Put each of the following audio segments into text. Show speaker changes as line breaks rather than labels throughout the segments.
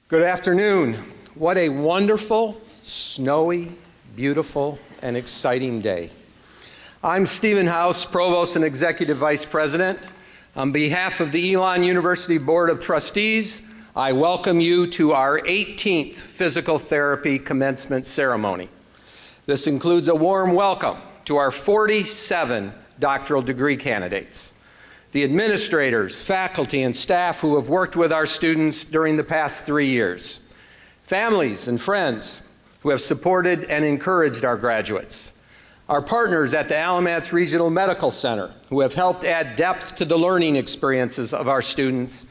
Good afternoon. What a wonderful, snowy, beautiful, and exciting day. I'm Stephen House, Provost and Executive Vice President. On behalf of the Elon University Board of Trustees, I welcome you to our 18th Physical Therapy Commencement Ceremony. This includes a warm welcome to our 47 doctoral degree candidates, the administrators, faculty, and staff who have worked with our students during the past 3 years, families and friends who have supported and encouraged our graduates, our partners at the Alamance Regional Medical Center who have helped add depth to the learning experiences of our students,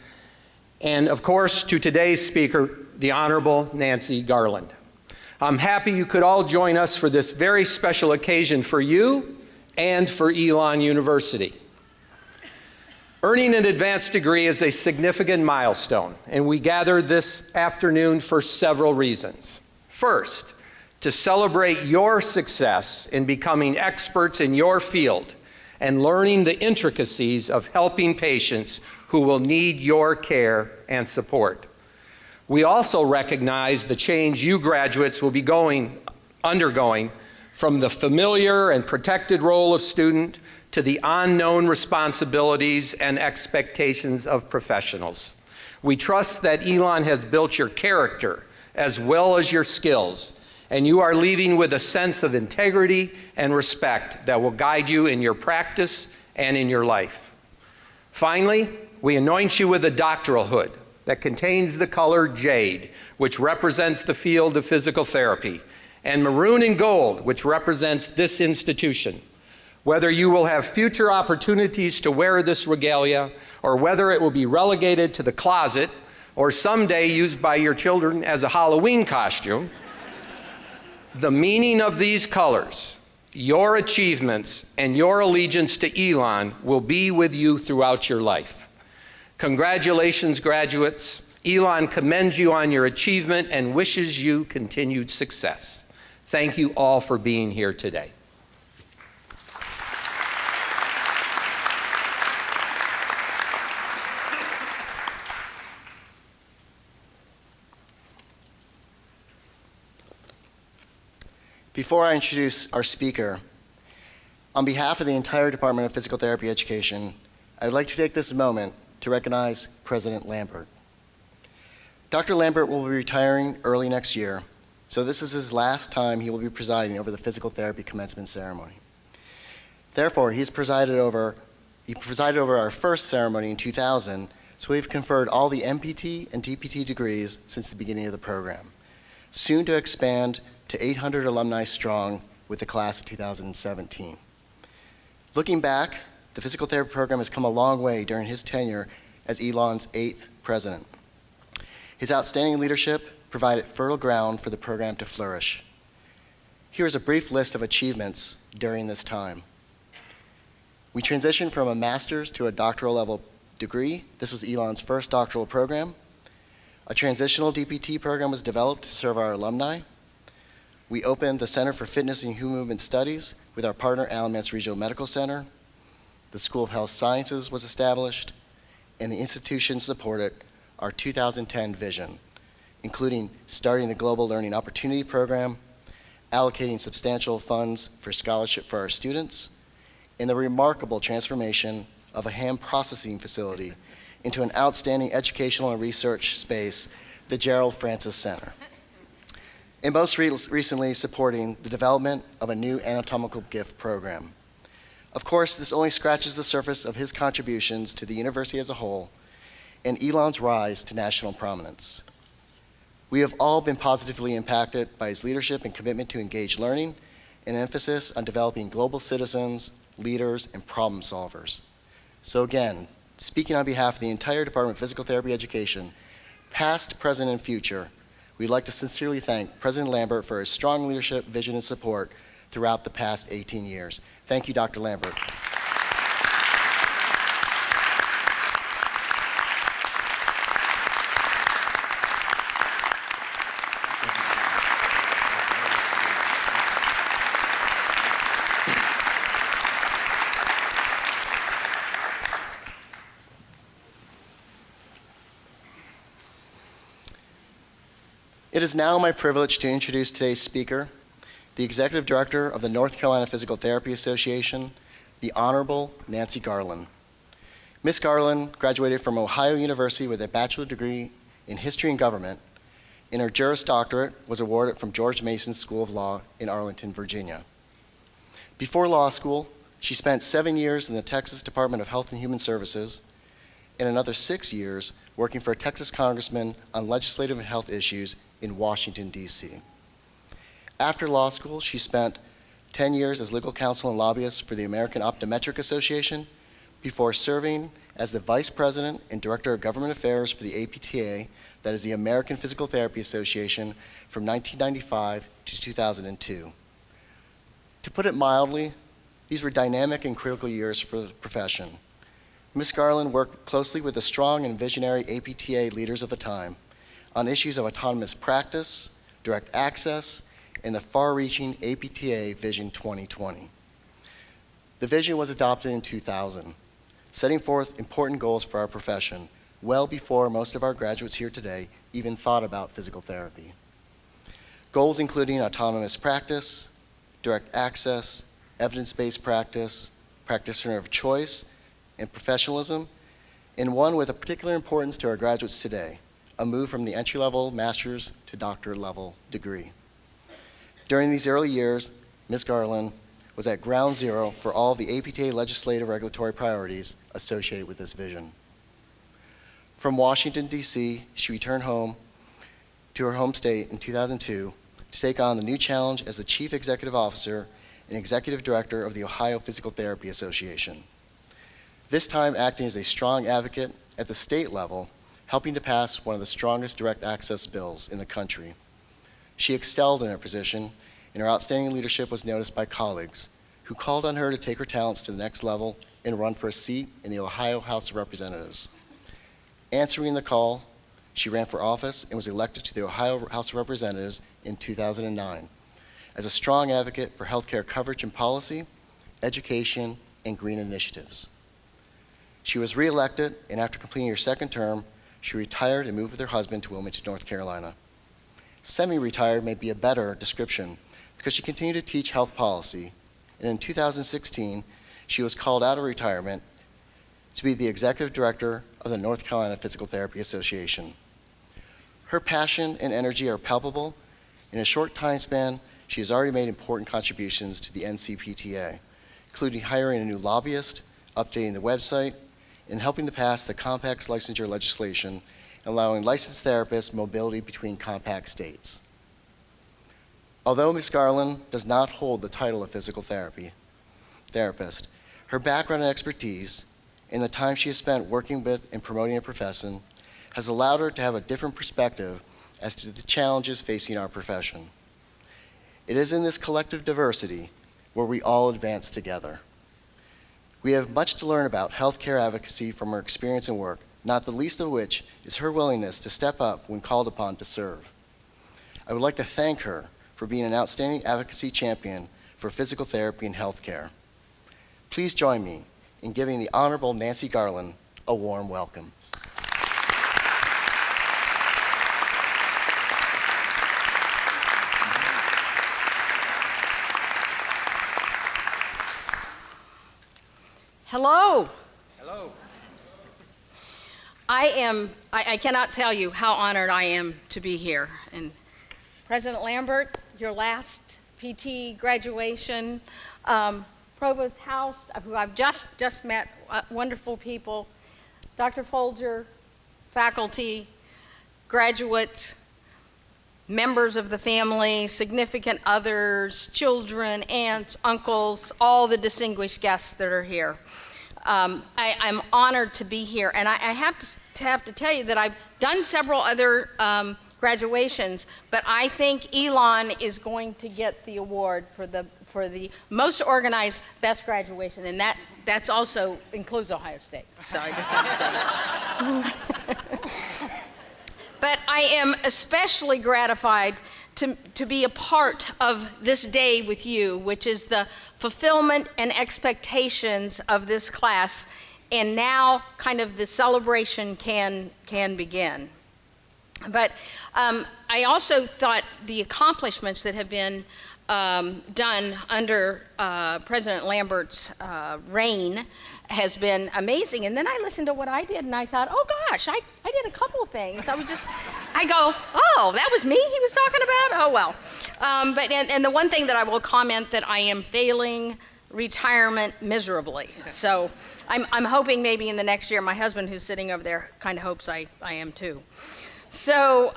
and of course to today's speaker, the Honorable Nancy Garland. I'm happy you could all join us for this very special occasion for you and for Elon University. Earning an advanced degree is a significant milestone, and we gathered this afternoon for several reasons. First, to celebrate your success in becoming experts in your field and learning the intricacies of helping patients who will need your care and support. We also recognize the change you graduates will be undergoing from the familiar and protected role of student to the unknown responsibilities and expectations of professionals. We trust that Elon has built your character as well as your skills, and you are leaving with a sense of integrity and respect that will guide you in your practice and in your life. Finally, we anoint you with a doctoral hood that contains the color jade, which represents the field of physical therapy, and maroon and gold, which represents this institution. Whether you will have future opportunities to wear this regalia, or whether it will be relegated to the closet, or someday used by your children as a Halloween costume, the meaning of these colors, your achievements, and your allegiance to Elon will be with you throughout your life. Congratulations, graduates. Elon commends you on your achievement and wishes you continued success. Thank you all for being here today.
Before I introduce our speaker, on behalf of the entire Department of Physical Therapy Education, I would like to take this moment to recognize President Lambert. Dr. Lambert will be retiring early next year, so this is his last time he will be presiding over the Physical Therapy Commencement Ceremony. Therefore, he presided over our first ceremony in 2000, so we've conferred all the MPT and DPT degrees since the beginning of the program, soon to expand to 800 alumni strong with the class of 2017. Looking back, the physical therapy program has come a long way during his tenure as Elon's 8th president. His outstanding leadership provided fertile ground for the program to flourish. Here is a brief list of achievements during this time. We transitioned from a master's to a doctoral level degree. This was Elon's first doctoral program. A transitional DPT program was developed to serve our alumni. We opened the Center for Fitness and Human Movement Studies with our partner Alamance Regional Medical Center. The School of Health Sciences was established, and the institution supported our 2010 vision, including starting the Global Learning Opportunity Program, allocating substantial funds for scholarship for our students, and the remarkable transformation of a ham processing facility into an outstanding educational and research space, the Gerald Francis Center. And most recently supporting the development of a new anatomical gift program. Of course, this only scratches the surface of his contributions to the university as a whole and Elon's rise to national prominence. We have all been positively impacted by his leadership and commitment to engaged learning and emphasis on developing global citizens, leaders, and problem solvers. So again, speaking on behalf of the entire Department of Physical Therapy Education, past, present, and future, we'd like to sincerely thank President Lambert for his strong leadership, vision, and support throughout the past 18 years. Thank you, Dr. Lambert. It is now my privilege to introduce today's speaker, the Executive Director of the North Carolina Physical Therapy Association, the Honorable Nancy Garland. Ms. Garland graduated from Ohio University with a bachelor's degree in History and Government, and her Juris Doctorate was awarded from George Mason School of Law in Arlington, Virginia. Before law school, she spent 7 years in the Texas Department of Health and Human Services and another 6 years working for a Texas congressman on legislative and health issues in Washington, D.C. After law school, she spent 10 years as legal counsel and lobbyist for the American Optometric Association before serving as the Vice President and Director of Government Affairs for the APTA, that is the American Physical Therapy Association, from 1995 to 2002. To put it mildly, these were dynamic and critical years for the profession. Ms. Garland worked closely with the strong and visionary APTA leaders of the time on issues of autonomous practice, direct access, and the far-reaching APTA Vision 2020. The vision was adopted in 2000, setting forth important goals for our profession well before most of our graduates here today even thought about physical therapy. Goals including autonomous practice, direct access, evidence-based practice, practitioner of choice, and professionalism, and one with a particular importance to our graduates today, a move from the entry-level master's to doctorate-level degree. During these early years, Ms. Garland was at ground zero for all of the APTA legislative regulatory priorities associated with this vision. From Washington, D.C., she returned home to her home state in 2002 to take on the new challenge as the Chief Executive Officer and Executive Director of the Ohio Physical Therapy Association. This time acting as a strong advocate at the state level, helping to pass one of the strongest direct access bills in the country. She excelled in her position, and her outstanding leadership was noticed by colleagues who called on her to take her talents to the next level and run for a seat in the Ohio House of Representatives. Answering the call, she ran for office and was elected to the Ohio House of Representatives in 2009 as a strong advocate for healthcare coverage and policy, education, and green initiatives. She was reelected, and after completing her second term, she retired and moved with her husband to Wilmington, North Carolina. Semi-retired may be a better description because she continued to teach health policy, and in 2016, she was called out of retirement to be the Executive Director of the North Carolina Physical Therapy Association. Her passion and energy are palpable. In a short time span, she has already made important contributions to the NCPTA, including hiring a new lobbyist, updating the website, and helping to pass the compacts licensure legislation, allowing licensed therapists mobility between compact states. Although Ms. Garland does not hold the title of physical therapist, her background and expertise and the time she has spent working with and promoting a profession has allowed her to have a different perspective as to the challenges facing our profession. It is in this collective diversity where we all advance together. We have much to learn about healthcare advocacy from her experience and work, not the least of which is her willingness to step up when called upon to serve. I would like to thank her for being an outstanding advocacy champion for physical therapy and healthcare. Please join me in giving the Honorable Nancy Garland a warm welcome.
Hello.
Hello.
I cannot tell you how honored I am to be here. And President Lambert, your last PT graduation, Provost House, who I've just met, wonderful people, Dr. Folger, faculty, graduates, members of the family, significant others, children, aunts, uncles, all the distinguished guests that are here. I'm honored to be here, and I have to tell you that I've done several other graduations, but I think Elon is going to get the award for the most organized best graduation, and that's also includes Ohio State. So I just have to tell you. But I am especially gratified to be a part of this day with you, which is the fulfillment and expectations of this class, and now kind of the celebration can begin. But I also thought the accomplishments that have been done under President Lambert's reign has been amazing. And then I listened to what I did, and I thought, oh gosh, I did a couple of things. I go, oh, that was me he was talking about? Oh well. And the one thing that I will comment that I am failing retirement miserably. So I'm hoping maybe in the next year, my husband who's sitting over there kind of hopes I am too. So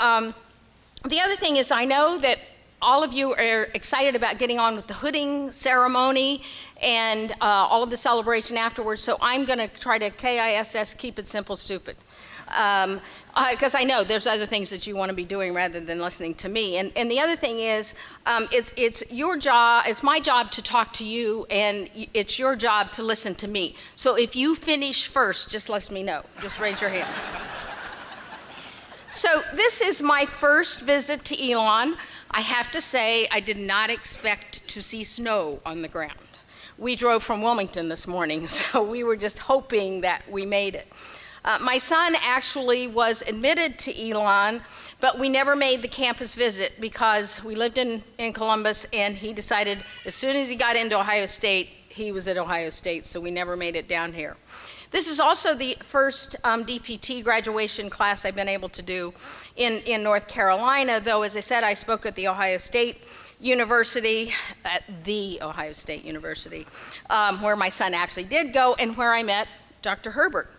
the other thing is I know that all of you are excited about getting on with the hooding ceremony and all of the celebration afterwards, so I'm going to try to KISS, keep it simple, stupid. Because I know there's other things that you want to be doing rather than listening to me. And the other thing is, it's your job, it's my job to talk to you, and it's your job to listen to me. So if you finish first, just let me know. Just raise your hand. So this is my first visit to Elon. I have to say, I did not expect to see snow on the ground. We drove from Wilmington this morning, so we were just hoping that we made it. My son actually was admitted to Elon, but we never made the campus visit because we lived in Columbus, and he decided as soon as he got into Ohio State, he was at Ohio State, so we never made it down here. This is also the first DPT graduation class I've been able to do in North Carolina, though, as I said, I spoke at the Ohio State University, where my son actually did go and where I met Dr. Herbert.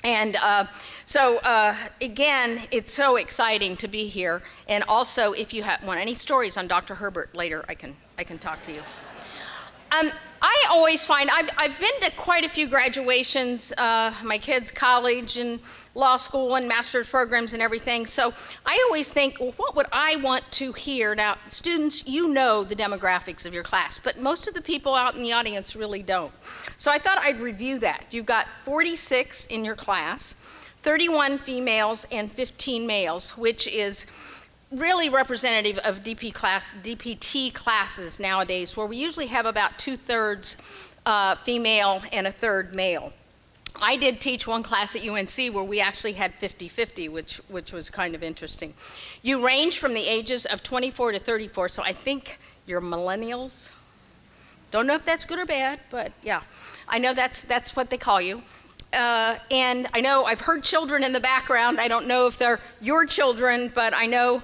And again, it's so exciting to be here. And also, if you want any stories on Dr. Herbert later, I can talk to you. I always find, I've been to quite a few graduations, my kids' college and law school and master's programs and everything, so I always think, well, what would I want to hear? Now, students, you know the demographics of your class, but most of the people out in the audience really don't. So I thought I'd review that. You've got 46 in your class, 31 females and 15 males, which is really representative of DPT classes nowadays, where we usually have about 2/3 female and 1/3 male. I did teach one class at UNC where we actually had 50-50, which was kind of interesting. You range from the ages of 24 to 34, so I think you're millennials. Don't know if that's good or bad, but yeah, I know that's what they call you. And I know I've heard children in the background. I don't know if they're your children, but I know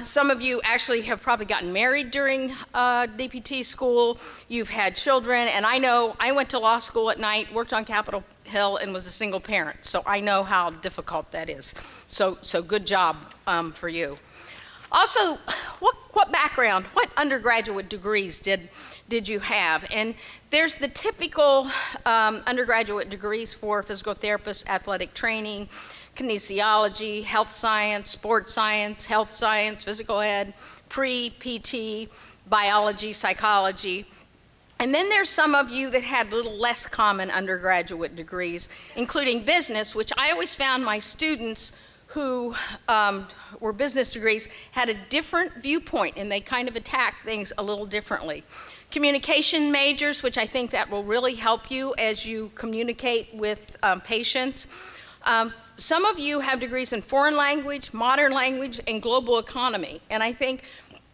some of you actually have probably gotten married during DPT school. You've had children, and I know I went to law school at night, worked on Capitol Hill, and was a single parent, so I know how difficult that is. So good job for you. Also, what background, what undergraduate degrees did you have? And there's the typical undergraduate degrees for physical therapists, athletic training, kinesiology, health science, sports science, health science, physical ed, pre-PT, biology, psychology. And then there's some of you that had a little less common undergraduate degrees, including business, which I always found my students who were business degrees had a different viewpoint, and they kind of attacked things a little differently. Communication majors, which I think that will really help you as you communicate with patients. Some of you have degrees in foreign language, modern language, and global economy. And I think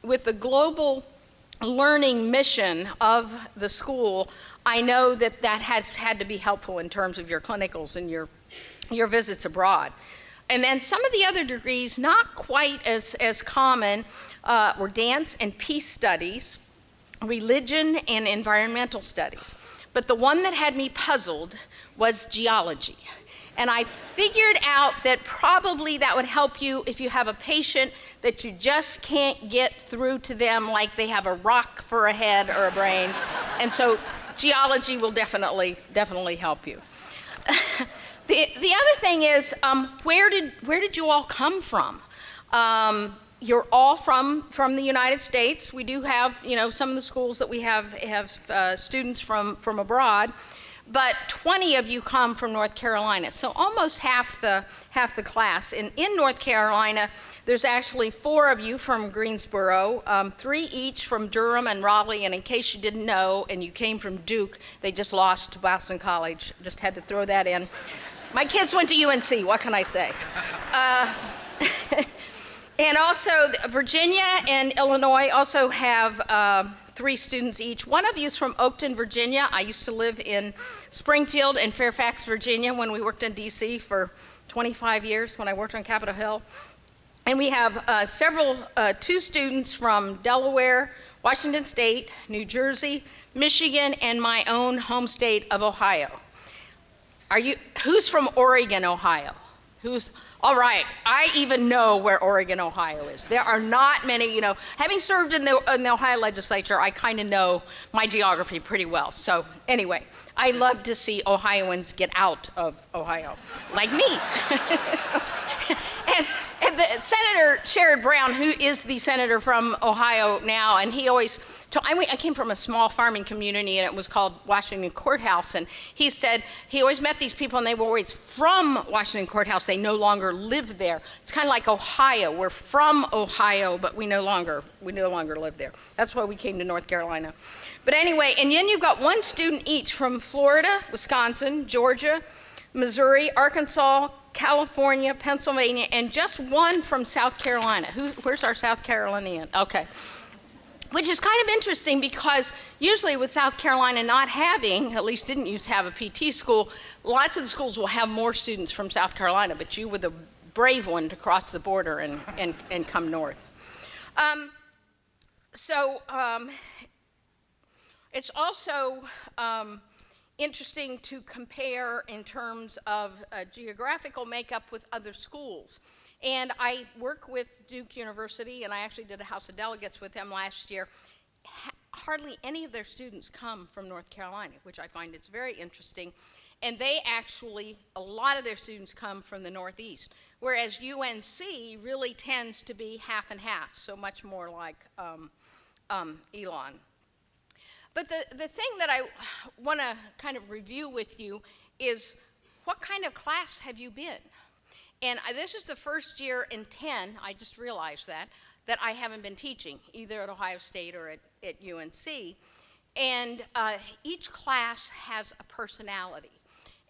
with the global learning mission of the school, I know that has had to be helpful in terms of your clinicals and your visits abroad. And then some of the other degrees, not quite as common, were dance and peace studies, religion and environmental studies. But the one that had me puzzled was geology. And I figured out that probably that would help you if you have a patient that you just can't get through to them like they have a rock for a head or a brain. And so geology will definitely help you. The other thing is, where did you all come from? You're all from the United States. We do have, some of the schools that we have students from abroad, but 20 of you come from North Carolina, so almost half the class. And in North Carolina, there's actually 4 of you from Greensboro, 3 each from Durham and Raleigh, and in case you didn't know, and you came from Duke, they just lost to Boston College. Just had to throw that in. My kids went to UNC, what can I say? And also, Virginia and Illinois also have 3 students each. One of you is from Oakton, Virginia. I used to live in Springfield and Fairfax, Virginia when we worked in DC for 25 years when I worked on Capitol Hill. And we have 2 students from Delaware, Washington State, New Jersey, Michigan, and my own home state of Ohio. Who's from Oregon, Ohio? All right, I even know where Oregon, Ohio is. There are not many, having served in the Ohio legislature, I kind of know my geography pretty well. So anyway, I love to see Ohioans get out of Ohio, like me. And Senator Sherrod Brown, who is the senator from Ohio now, and he always I came from a small farming community, and it was called Washington Courthouse, and he said he always met these people, and they were always from Washington Courthouse. They no longer lived there. It's kind of like Ohio. We're from Ohio, but we no longer live there. That's why we came to North Carolina. But anyway, and then you've got 1 student each from Florida, Wisconsin, Georgia, Missouri, Arkansas, California, Pennsylvania, and just 1 from South Carolina. Where's our South Carolinian? Okay. Which is kind of interesting because usually with South Carolina not having, at least didn't used to have a PT school, lots of the schools will have more students from South Carolina, but you were the brave one to cross the border and come north. It's also interesting to compare in terms of geographical makeup with other schools. And I work with Duke University, and I actually did a House of Delegates with them last year. Hardly any of their students come from North Carolina, which I find it's very interesting. And a lot of their students come from the Northeast, whereas UNC really tends to be half and half, so much more like Elon. But the thing that I want to kind of review with you is, what kind of class have you been? And this is the first year in 10, I just realized that I haven't been teaching, either at Ohio State or at UNC. And each class has a personality.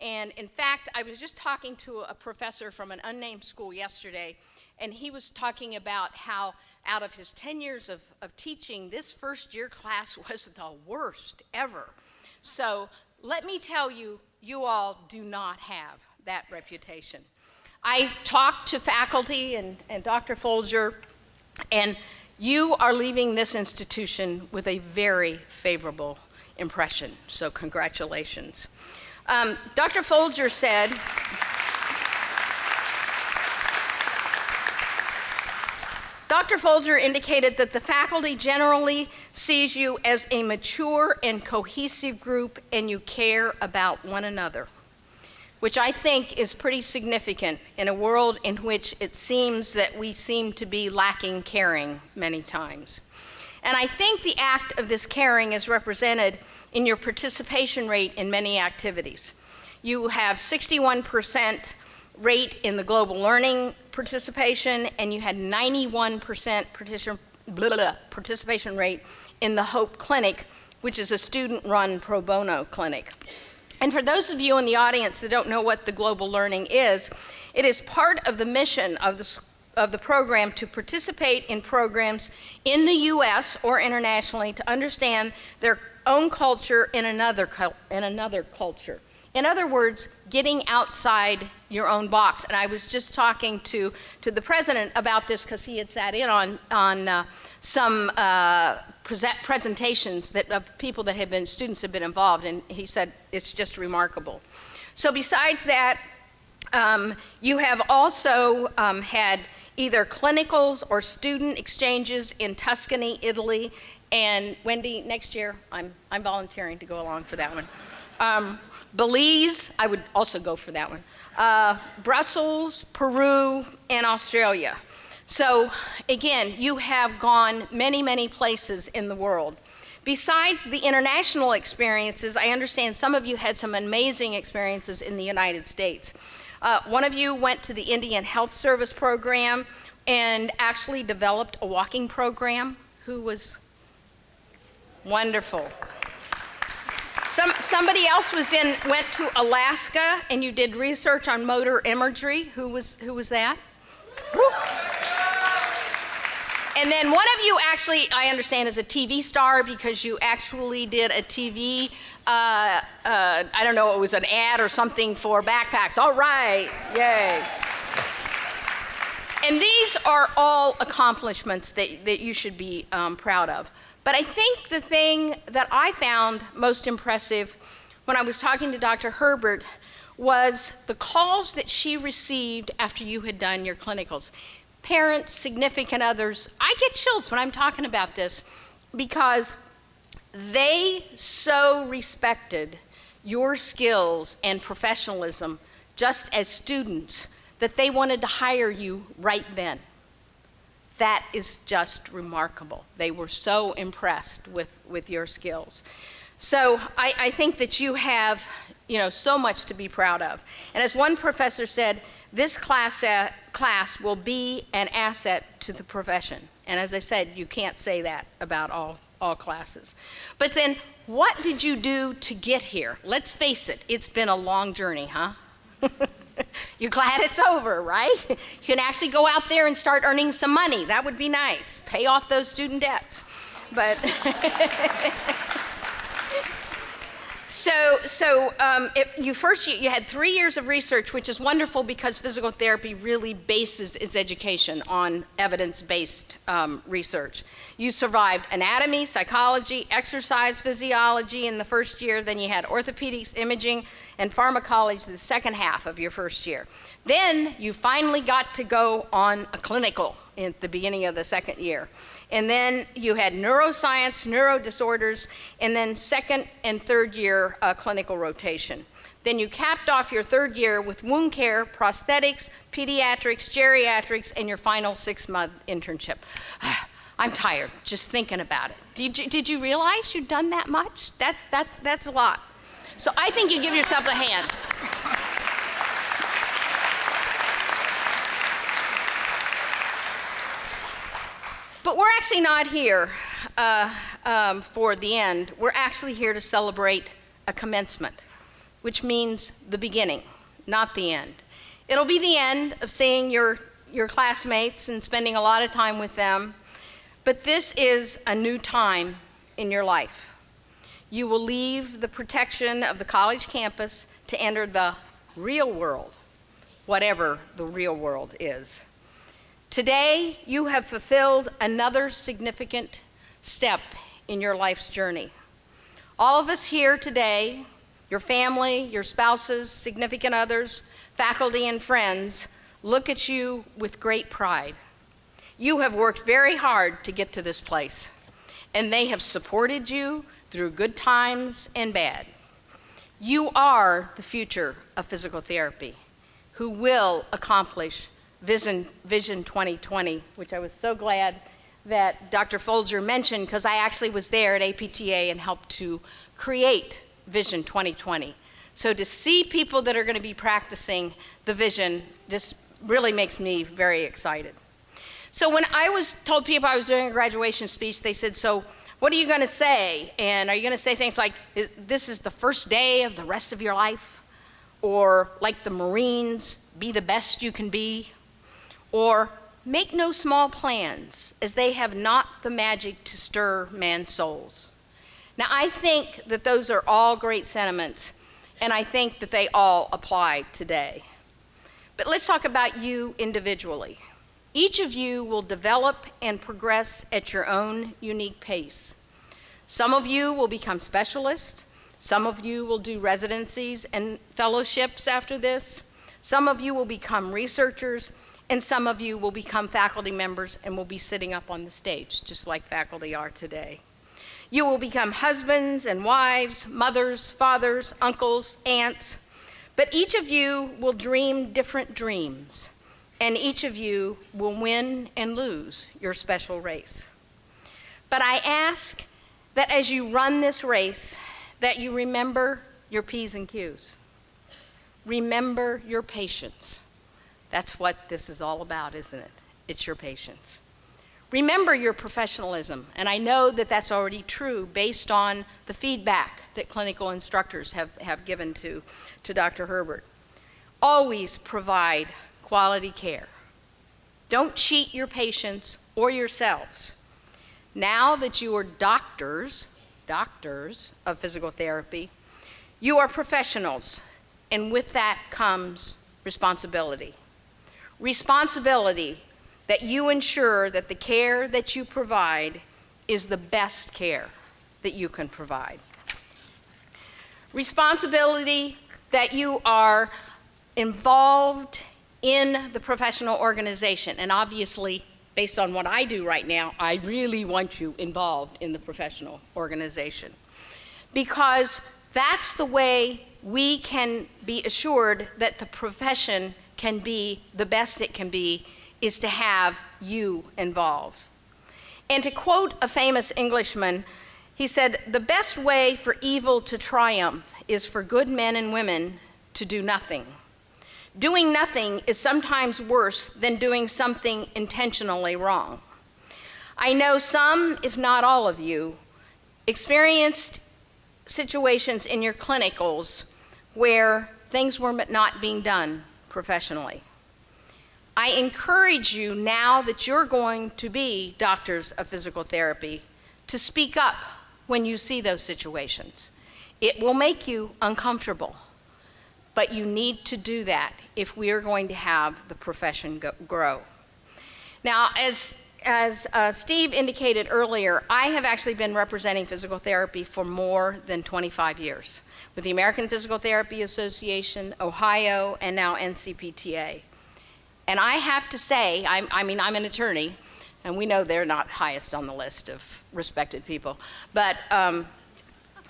And in fact, I was just talking to a professor from an unnamed school yesterday, and he was talking about how out of his 10 years of teaching, this first year class was the worst ever. So let me tell you, you all do not have that reputation. I talked to faculty and Dr. Folger, and you are leaving this institution with a very favorable impression, so congratulations. Dr. Folger said, Dr. Folger indicated that the faculty generally sees you as a mature and cohesive group, and you care about one another, which I think is pretty significant in a world in which it seems that we seem to be lacking caring many times. And I think the act of this caring is represented in your participation rate in many activities. You have 61% rate in the global learning participation, and you had 91% participation rate in the Hope Clinic, which is a student-run pro bono clinic. And for those of you in the audience that don't know what the global learning is, it is part of the mission of the program to participate in programs in the U.S. or internationally to understand their own culture in another culture. In other words, getting outside your own box. And I was just talking to the president about this because he had sat in on some presentations of people that have been, students have been involved, and he said it's just remarkable. So besides that, you have also had either clinicals or student exchanges in Tuscany, Italy, and Wendy, next year I'm volunteering to go along for that one. Belize, I would also go for that one. Brussels, Peru, and Australia. So again, you have gone many, many places in the world. Besides the international experiences, I understand some of you had some amazing experiences in the United States. One of you went to the Indian Health Service program and actually developed a walking program. Who was wonderful. Somebody else went to Alaska and you did research on motor imagery. Who was that? And then one of you actually, I understand, is a TV star because you actually did a TV, I don't know, it was an ad or something for backpacks. All right, yay. And these are all accomplishments that you should be proud of. But I think the thing that I found most impressive when I was talking to Dr. Herbert was the calls that she received after you had done your clinicals. Parents, significant others, I get chills when I'm talking about this because they so respected your skills and professionalism just as students that they wanted to hire you right then. That is just remarkable. They were so impressed with your skills. So I think that you have, so much to be proud of. And as one professor said, this class will be an asset to the profession. And as I said, you can't say that about all classes. But then, what did you do to get here? Let's face it, it's been a long journey, huh? You're glad it's over, right? You can actually go out there and start earning some money. That would be nice. Pay off those student debts. But you had 3 years of research, which is wonderful because physical therapy really bases its education on evidence-based research. You survived anatomy, psychology, exercise physiology in the first year, then you had orthopedics, imaging, and pharmacology the second half of your first year. Then you finally got to go on a clinical at the beginning of the second year. And then you had neuroscience, neurodisorders, and then second and third year clinical rotation. Then you capped off your third year with wound care, prosthetics, pediatrics, geriatrics, and your final 6-month internship. I'm tired just thinking about it. Did you realize you'd done that much? That's a lot. So I think you give yourself a hand. But we're actually not here for the end. We're actually here to celebrate a commencement, which means the beginning, not the end. It'll be the end of seeing your classmates and spending a lot of time with them, but this is a new time in your life. You will leave the protection of the college campus to enter the real world, whatever the real world is. Today, you have fulfilled another significant step in your life's journey. All of us here today, your family, your spouses, significant others, faculty, and friends, look at you with great pride. You have worked very hard to get to this place, and they have supported you through good times and bad. You are the future of physical therapy, who will accomplish Vision 2020, which I was so glad that Dr. Folger mentioned, because I actually was there at APTA and helped to create Vision 2020. So to see people that are going to be practicing the vision just really makes me very excited. So when I told people I was doing a graduation speech, they said, so what are you going to say? And are you going to say things like, this is the first day of the rest of your life? Or like the Marines, be the best you can be? Or make no small plans, as they have not the magic to stir man's souls. Now, I think that those are all great sentiments, and I think that they all apply today. But let's talk about you individually. Each of you will develop and progress at your own unique pace. Some of you will become specialists. Some of you will do residencies and fellowships after this. Some of you will become researchers, and some of you will become faculty members and will be sitting up on the stage, just like faculty are today. You will become husbands and wives, mothers, fathers, uncles, aunts, but each of you will dream different dreams, and each of you will win and lose your special race. But I ask that as you run this race, that you remember your P's and Q's. Remember your patience. That's what this is all about, isn't it? It's your patience. Remember your professionalism, and I know that that's already true based on the feedback that clinical instructors have given to Dr. Herbert. Always provide quality care. Don't cheat your patients or yourselves. Now that you are doctors of physical therapy, you are professionals, and with that comes responsibility. Responsibility that you ensure that the care that you provide is the best care that you can provide. Responsibility that you are involved in the professional organization, and obviously, based on what I do right now, I really want you involved in the professional organization, because that's the way we can be assured that the profession can be the best it can be, is to have you involved. And to quote a famous Englishman, he said, "The best way for evil to triumph is for good men and women to do nothing. Doing nothing is sometimes worse than doing something intentionally wrong." I know some, if not all of you, experienced situations in your clinicals where things were not being done professionally. I encourage you, now that you're going to be doctors of physical therapy, to speak up when you see those situations. It will make you uncomfortable, but you need to do that if we are going to have the profession grow. Now, as Steve indicated earlier, I have actually been representing physical therapy for more than 25 years with the American Physical Therapy Association, Ohio, and now NCPTA. And I have to say, I'm an attorney, and we know they're not highest on the list of respected people, but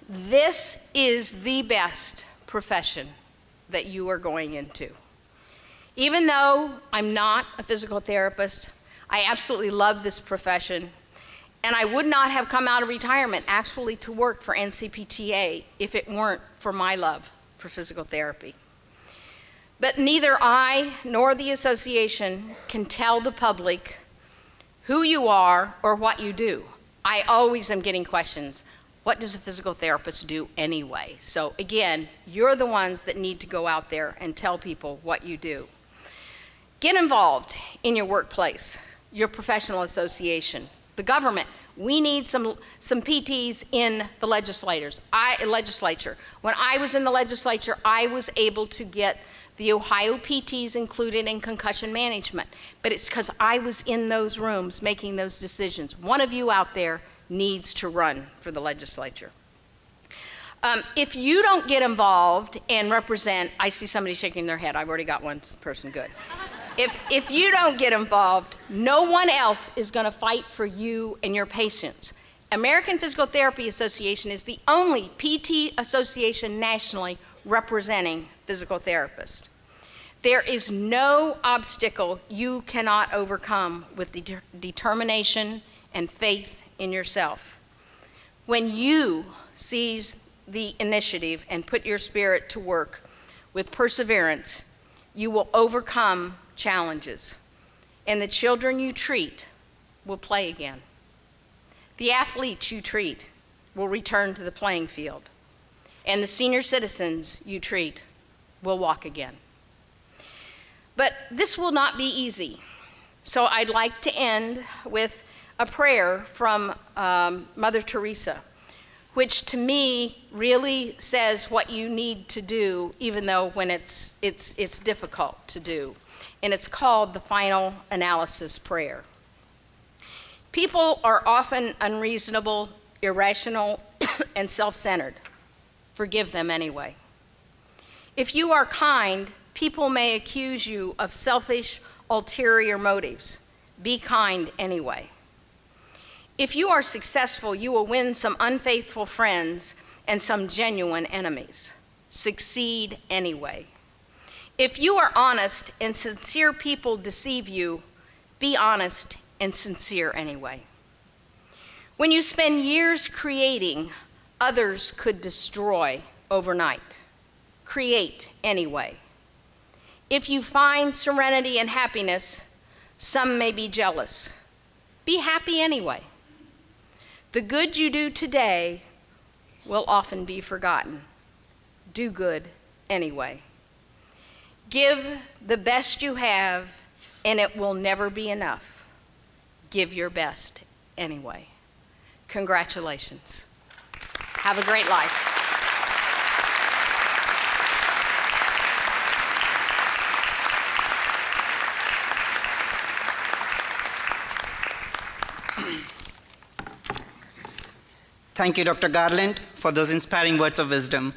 this is the best profession that you are going into. Even though I'm not a physical therapist, I absolutely love this profession, and I would not have come out of retirement actually to work for NCPTA if it weren't for my love for physical therapy. But neither I nor the association can tell the public who you are or what you do. I always am getting questions. What does a physical therapist do anyway? So again, you're the ones that need to go out there and tell people what you do. Get involved in your workplace, your professional association, the government. We need some PTs in the legislature. When I was in the legislature, I was able to get the Ohio PTs included in concussion management, but it's because I was in those rooms making those decisions. One of you out there needs to run for the legislature. If you don't get involved and represent, I see somebody shaking their head. I've already got one person, good. If you don't get involved, no one else is going to fight for you and your patients. American Physical Therapy Association is the only PT association nationally representing physical therapists. There is no obstacle you cannot overcome with determination and faith in yourself. When you seize the initiative and put your spirit to work with perseverance, you will overcome challenges, and the children you treat will play again. The athletes you treat will return to the playing field, and the senior citizens you treat will walk again. But this will not be easy, so I'd like to end with a prayer from Mother Teresa, which to me really says what you need to do, even though when it's difficult to do. And it's called the Final Analysis Prayer. People are often unreasonable, irrational, and self-centered. Forgive them anyway. If you are kind, people may accuse you of selfish, ulterior motives. Be kind anyway. If you are successful, you will win some unfaithful friends and some genuine enemies. Succeed anyway. If you are honest and sincere people deceive you, be honest and sincere anyway. When you spend years creating, others could destroy overnight. Create anyway. If you find serenity and happiness, some may be jealous. Be happy anyway. The good you do today will often be forgotten. Do good anyway. Give the best you have and it will never be enough. Give your best anyway. Congratulations. Have a great life.
Thank you, Dr. Garland, for those inspiring words of wisdom.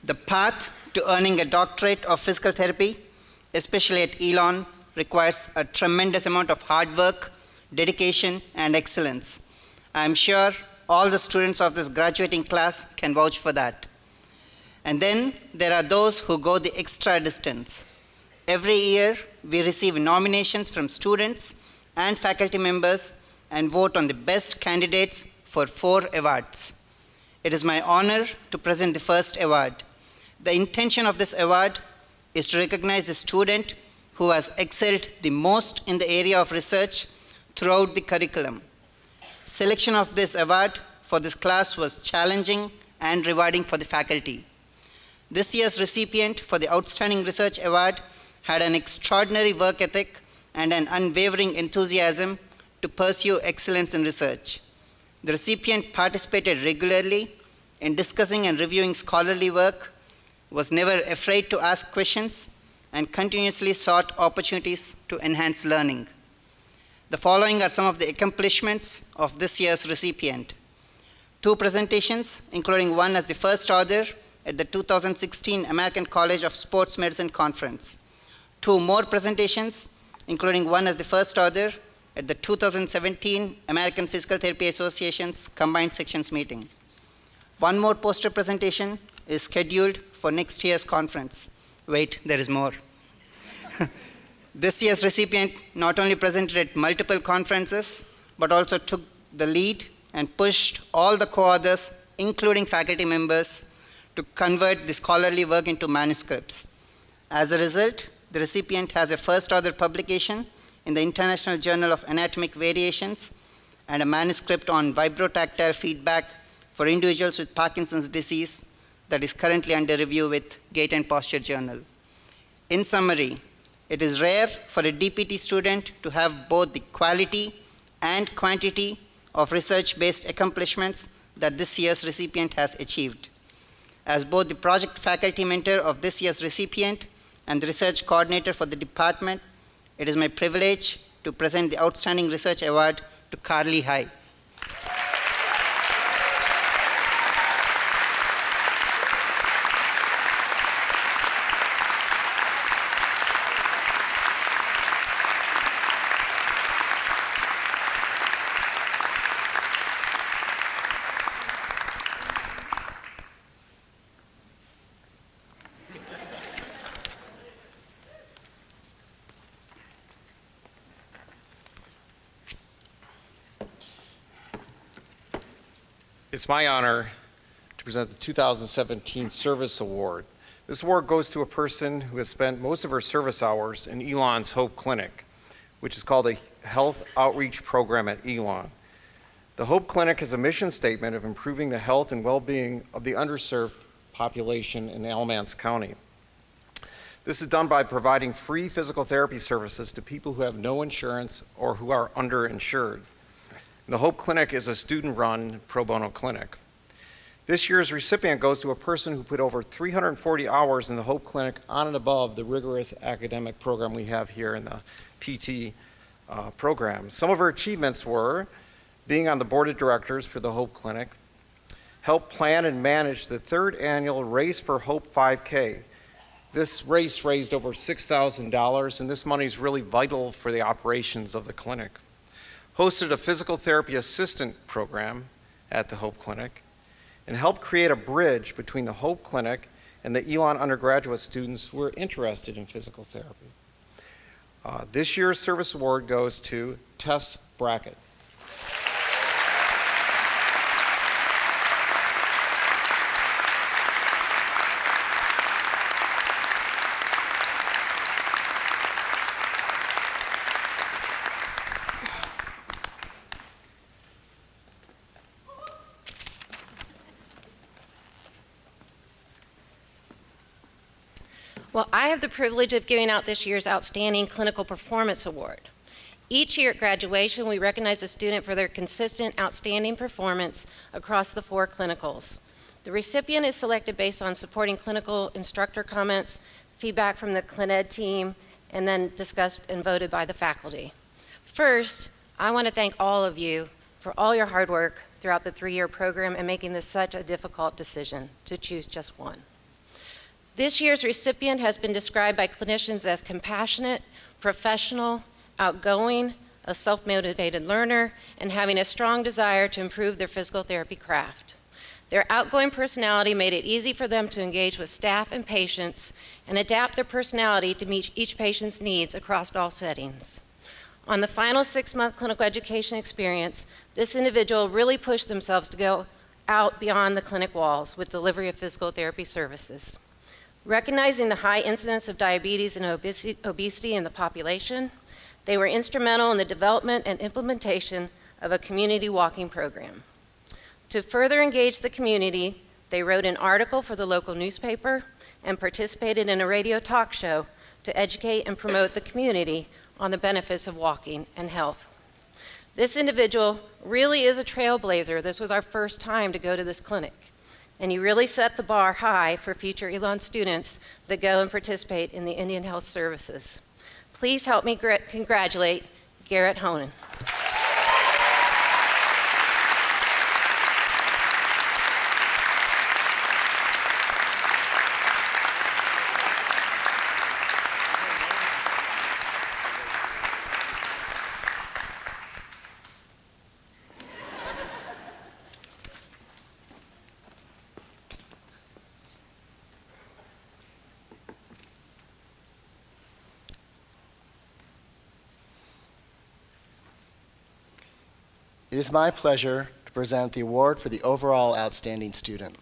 The path to earning a doctorate of physical therapy, especially at Elon, requires a tremendous amount of hard work, dedication, and excellence. I am sure all the students of this graduating class can vouch for that. And then there are those who go the extra distance. Every year, we receive nominations from students and faculty members and vote on the best candidates for 4 awards. It is my honor to present the first award. The intention of this award is to recognize the student who has excelled the most in the area of research throughout the curriculum. Selection of this award for this class was challenging and rewarding for the faculty. This year's recipient for the Outstanding Research Award had an extraordinary work ethic and an unwavering enthusiasm to pursue excellence in research. The recipient participated regularly in discussing and reviewing scholarly work, was never afraid to ask questions, and continuously sought opportunities to enhance learning. The following are some of the accomplishments of this year's recipient. 2 presentations, including one as the first author at the 2016 American College of Sports Medicine Conference. 2 more presentations, including one as the first author at the 2017 American Physical Therapy Association's Combined Sections meeting. 1 more poster presentation is scheduled for next year's conference. Wait, there is more. This year's recipient not only presented at multiple conferences, but also took the lead and pushed all the co-authors, including faculty members, to convert the scholarly work into manuscripts. As a result, the recipient has a first author publication in the International Journal of Anatomic Variations and a manuscript on vibrotactile feedback for individuals with Parkinson's disease that is currently under review with Gait and Posture Journal. In summary, it is rare for a DPT student to have both the quality and quantity of research-based accomplishments that this year's recipient has achieved. As both the project faculty mentor of this year's recipient and the research coordinator for the department, it is my privilege to present the Outstanding Research Award to Carly High.
It's my honor to present the 2017 Service Award. This award goes to a person who has spent most of her service hours in Elon's Hope Clinic, which is called the Health Outreach Program at Elon. The Hope Clinic has a mission statement of improving the health and well-being of the underserved population in Alamance County. This is done by providing free physical therapy services to people who have no insurance or who are underinsured. The Hope Clinic is a student-run pro bono clinic. This year's recipient goes to a person who put over 340 hours in the Hope Clinic on and above the rigorous academic program we have here in the PT program. Some of her achievements were being on the board of directors for the Hope Clinic, helped plan and manage the 3rd annual Race for Hope 5K. This race raised over $6,000, and this money is really vital for the operations of the clinic. Hosted a physical therapy assistant program at the Hope Clinic, and helped create a bridge between the Hope Clinic and the Elon undergraduate students who are interested in physical therapy. This year's service award goes to Tess Brackett.
Well, I have the privilege of giving out this year's Outstanding Clinical Performance Award. Each year at graduation, we recognize a student for their consistent, outstanding performance across the 4 clinicals. The recipient is selected based on supporting clinical instructor comments, feedback from the ClinEd team, and then discussed and voted by the faculty. First, I want to thank all of you for all your hard work throughout the 3-year program and making this such a difficult decision to choose just one. This year's recipient has been described by clinicians as compassionate, professional, outgoing, a self-motivated learner, and having a strong desire to improve their physical therapy craft. Their outgoing personality made it easy for them to engage with staff and patients and adapt their personality to meet each patient's needs across all settings. On the final 6-month clinical education experience, this individual really pushed themselves to go out beyond the clinic walls with delivery of physical therapy services. Recognizing the high incidence of diabetes and obesity in the population, they were instrumental in the development and implementation of a community walking program. To further engage the community, they wrote an article for the local newspaper and participated in a radio talk show to educate and promote the community on the benefits of walking and health. This individual really is a trailblazer. This was our first time to go to this clinic, and he really set the bar high for future Elon students that go and participate in the Indian Health Services. Please help me congratulate Garrett Honan.
It is my pleasure to present the award for the overall outstanding student.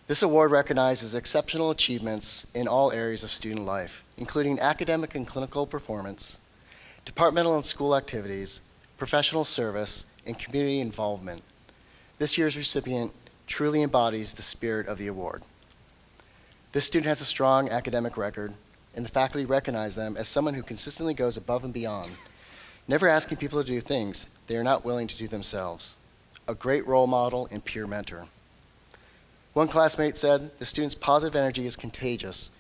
This award recognizes exceptional achievements in all areas of student life, including academic and clinical performance, departmental and school activities, professional service, and community involvement. This year's recipient truly embodies the spirit of the award. This student has a strong academic record, and the faculty recognize them as someone who consistently goes above and beyond, never asking people to do things they are not willing to do themselves. A great role model and peer mentor. One classmate said, "The student's positive energy is contagious,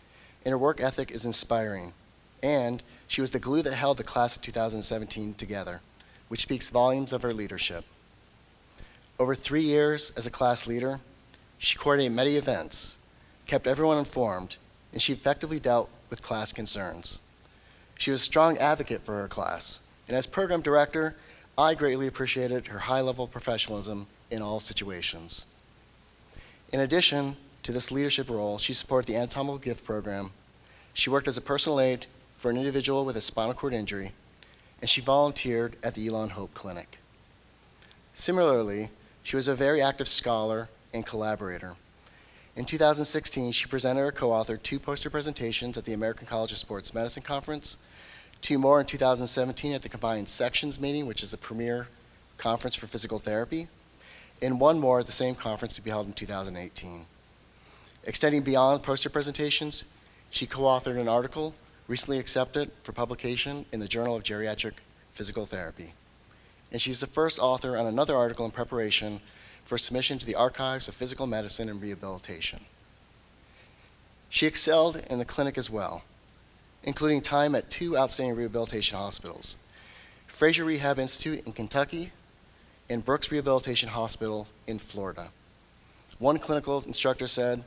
and her work ethic is inspiring, and she was the glue that held the class of 2017 together, which speaks volumes of her leadership." Over 3 years as a class leader, she coordinated many events, kept everyone informed, and she effectively dealt with class concerns. She was a strong advocate for her class, and as program director, I greatly appreciated her high level of professionalism in all situations. In addition to this leadership role, she supported the anatomical gift program. She worked as a personal aide for an individual with a spinal cord injury, and she volunteered at the Elon Hope Clinic. Similarly, she was a very active scholar and collaborator. In 2016, she presented or co-authored 2 poster presentations at the American College of Sports Medicine Conference, 2 more in 2017 at the Combined Sections meeting, which is the premier conference for physical therapy, and 1 more at the same conference to be held in 2018. Extending beyond poster presentations, she co-authored an article recently accepted for publication in the Journal of Geriatric Physical Therapy. And she's the first author on another article in preparation for submission to the Archives of Physical Medicine and Rehabilitation. She excelled in the clinic as well, including time at 2 outstanding rehabilitation hospitals, Fraser Rehab Institute in Kentucky and Brooks Rehabilitation Hospital in Florida. One clinical instructor said,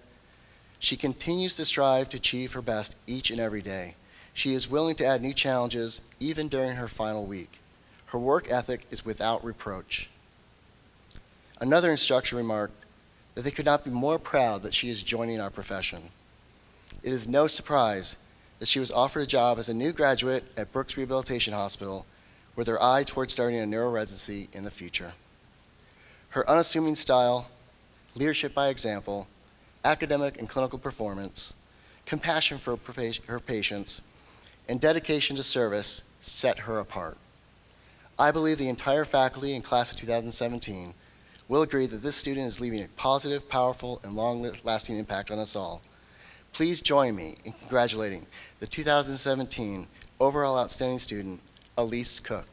"She continues to strive to achieve her best each and every day. She is willing to add new challenges even during her final week. Her work ethic is without reproach." Another instructor remarked that they could not be more proud that she is joining our profession. It is no surprise that she was offered a job as a new graduate at Brooks Rehabilitation Hospital with her eye towards starting a neuroresidency in the future. Her unassuming style, leadership by example, academic and clinical performance, compassion for her patients, and dedication to service set her apart. I believe the entire faculty and class of 2017 will agree that this student is leaving a positive, powerful, and long-lasting impact on us all, Please join me in congratulating the 2017 overall outstanding student, Elise Cook.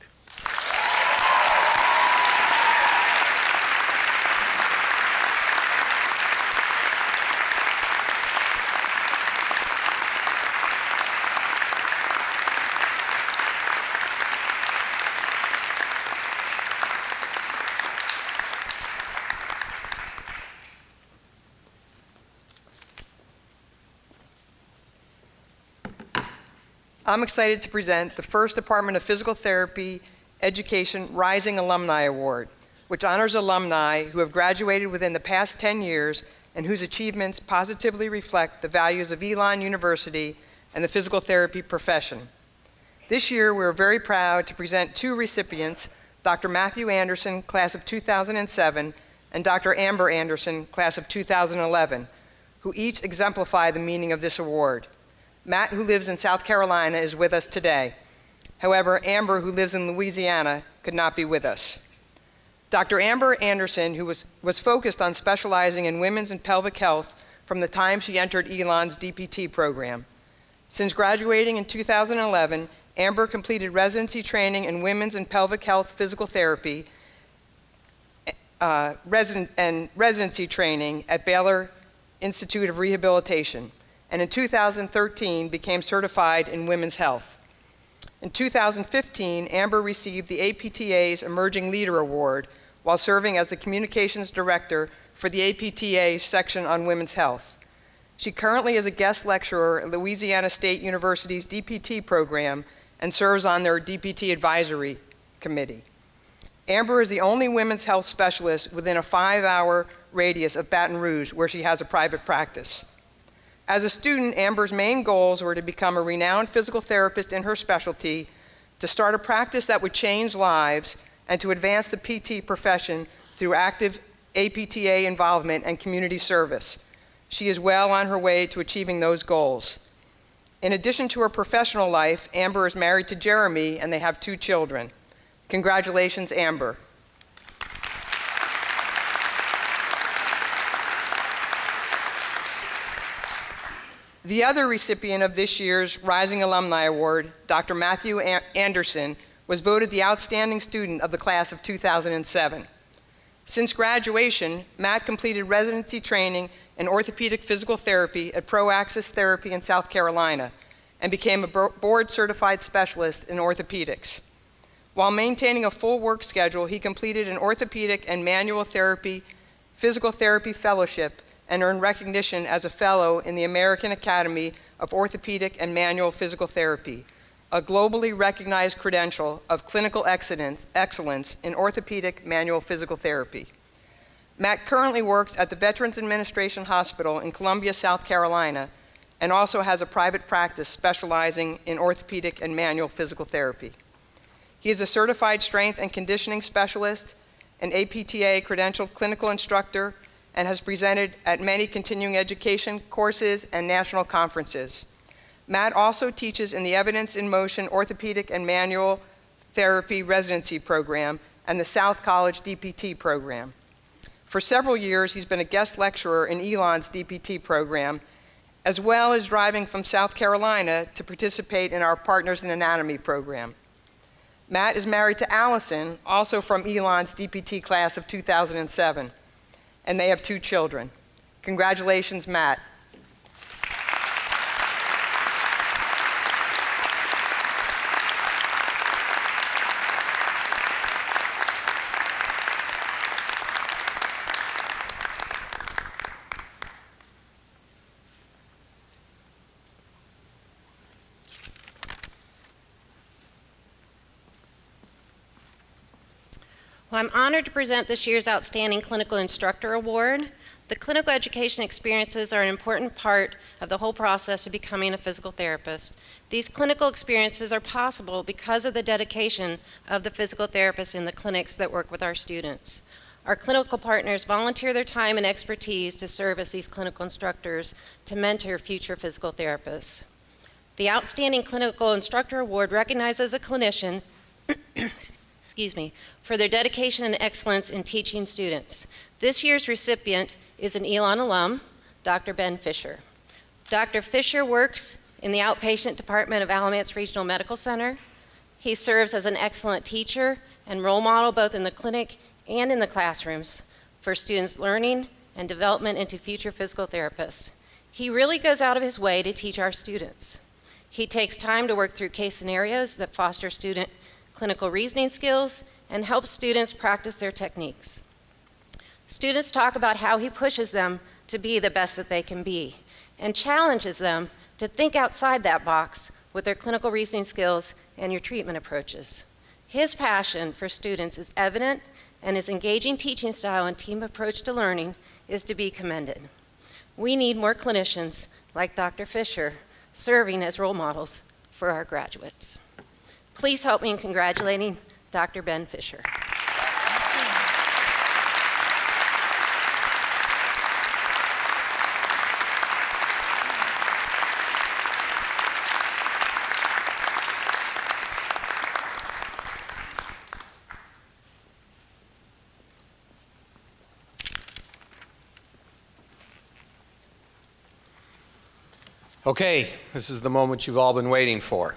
I'm excited to present the first Department of Physical Therapy Education Rising Alumni Award, which honors alumni who have graduated within the past 10 years and whose achievements positively reflect the values of Elon University and the physical therapy profession. This year, we're very proud to present two recipients, Dr. Matthew Anderson, class of 2007, and Dr. Amber Anderson, class of 2011, who each exemplify the meaning of this award. Matt, who lives in South Carolina, is with us today. However, Amber, who lives in Louisiana, could not be with us. Dr. Amber Anderson, who was focused on specializing in women's and pelvic health from the time she entered Elon's DPT program. Since graduating in 2011, Amber completed residency training in women's and pelvic health physical therapy residency training at Baylor Institute of Rehabilitation, and in 2013 became certified in women's health. In 2015, Amber received the APTA's Emerging Leader Award while serving as the Communications Director for the APTA's section on women's health. She currently is a guest lecturer at Louisiana State University's DPT program and serves on their DPT Advisory Committee. Amber is the only women's health specialist within a 5-hour radius of Baton Rouge, where she has a private practice. As a student, Amber's main goals were to become a renowned physical therapist in her specialty, to start a practice that would change lives, and to advance the PT profession through active APTA involvement and community service. She is well on her way to achieving those goals. In addition to her professional life, Amber is married to Jeremy, and they have 2 children. Congratulations, Amber. The other recipient of this year's Rising Alumni Award, Dr. Matthew Anderson, was voted the outstanding student of the class of 2007. Since graduation, Matt completed residency training in orthopedic physical therapy at ProAxis Therapy in South Carolina and became a board-certified specialist in orthopedics. While maintaining a full work schedule, he completed an orthopedic and manual therapy physical therapy fellowship and earned recognition as a fellow in the American Academy of Orthopedic and Manual Physical Therapy, a globally recognized credential of clinical excellence in orthopedic manual physical therapy. Matt currently works at the Veterans Administration Hospital in Columbia, South Carolina, and also has a private practice specializing in orthopedic and manual physical therapy. He is a certified strength and conditioning specialist, an APTA credentialed clinical instructor, and has presented at many continuing education courses and national conferences. Matt also teaches in the Evidence in Motion Orthopedic and Manual Therapy Residency Program and the South College DPT program. For several years, he's been a guest lecturer in Elon's DPT program, as well as driving from South Carolina to participate in our Partners in Anatomy program. Matt is married to Allison, also from Elon's DPT class of 2007. And they have 2 children. Congratulations, Matt.
Well, I'm honored to present this year's Outstanding Clinical Instructor Award. The clinical education experiences are an important part of the whole process of becoming a physical therapist. These clinical experiences are possible because of the dedication of the physical therapists in the clinics that work with our students. Our clinical partners volunteer their time and expertise to serve as these clinical instructors to mentor future physical therapists. The Outstanding Clinical Instructor Award recognizes a clinician for their dedication and excellence in teaching students. This year's recipient is an Elon alum, Dr. Ben Fisher. Dr. Fisher works in the outpatient department of Alamance Regional Medical Center. He serves as an excellent teacher and role model both in the clinic and in the classrooms for students' learning and development into future physical therapists. He really goes out of his way to teach our students. He takes time to work through case scenarios that foster student clinical reasoning skills and helps students practice their techniques. Students talk about how he pushes them to be the best that they can be and challenges them to think outside that box with their clinical reasoning skills and your treatment approaches. His passion for students is evident, and his engaging teaching style and team approach to learning is to be commended. We need more clinicians like Dr. Fisher serving as role models for our graduates. Please help me in congratulating Dr. Ben Fisher.
Okay, this is the moment you've all been waiting for.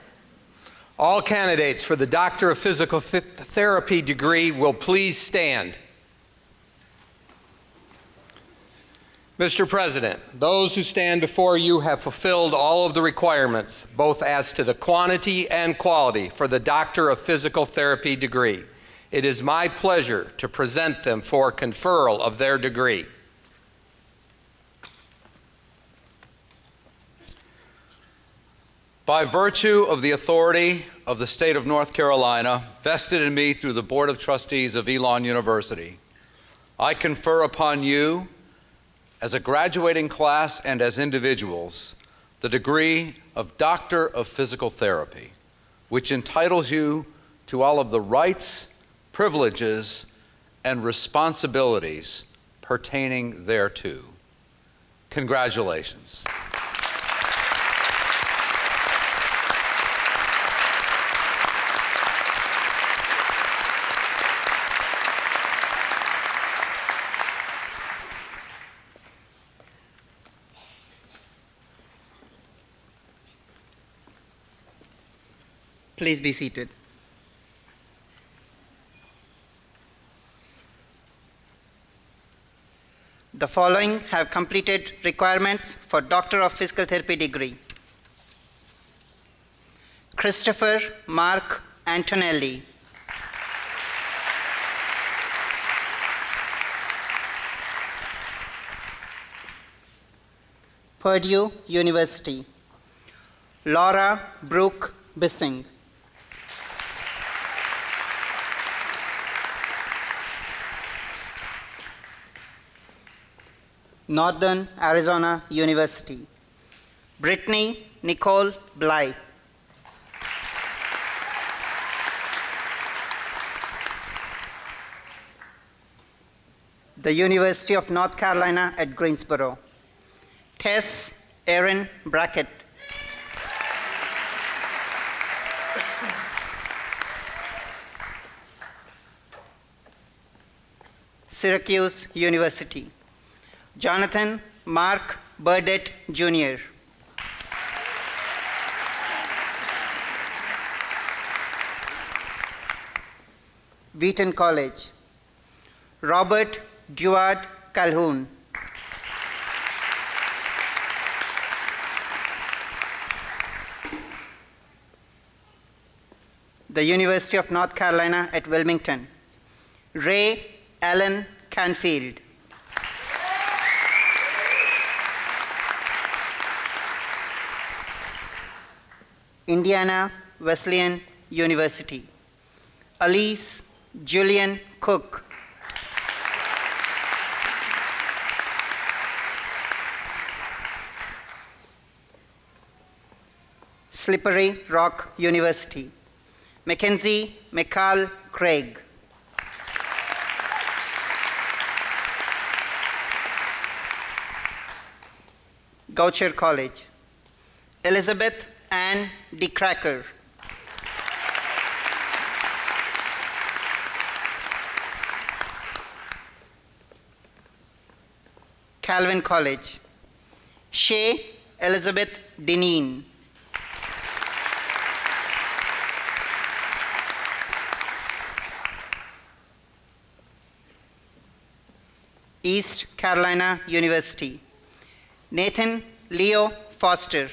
All candidates for the Doctor of Physical Therapy degree will please stand. Mr. President, those who stand before you have fulfilled all of the requirements, both as to the quantity and quality, for the Doctor of Physical Therapy degree. It is my pleasure to present them for conferral of their degree.
By virtue of the authority of the state of North Carolina, vested in me through the Board of Trustees of Elon University, I confer upon you, as a graduating class and as individuals, the degree of Doctor of Physical Therapy, which entitles you to all of the rights, privileges, and responsibilities pertaining thereto. Congratulations.
Please be seated. The following have completed requirements for Doctor of Physical Therapy degree. Christopher Mark Antonelli. Purdue University. Laura Brooke Bissing. Northern Arizona University. Brittany Nicole Bly. The University of North Carolina at Greensboro. Tess Erin Brackett. Syracuse University. Jonathan Mark Burdett Jr. Wheaton College. Robert Duard Calhoun. The University of North Carolina at Wilmington. Ray Allen Canfield. Indiana Wesleyan University. Elise Julian Cook. Slippery Rock University. Mackenzie McCall Craig. Goucher College. Elizabeth Ann DeCracker. Calvin College. Shay Elizabeth Dineen. East Carolina University, Nathan Leo Foster.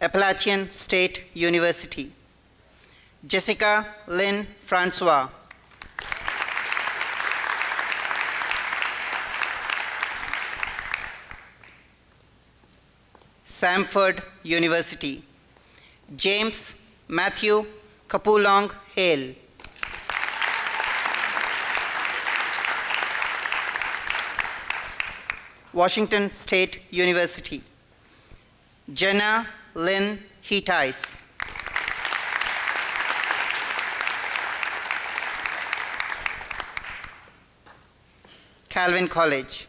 Appalachian State University, Jessica Lynn Francois. Samford University, James Matthew Kapulong Hale. Washington State University, Jenna Lynn Heatis. Calvin College,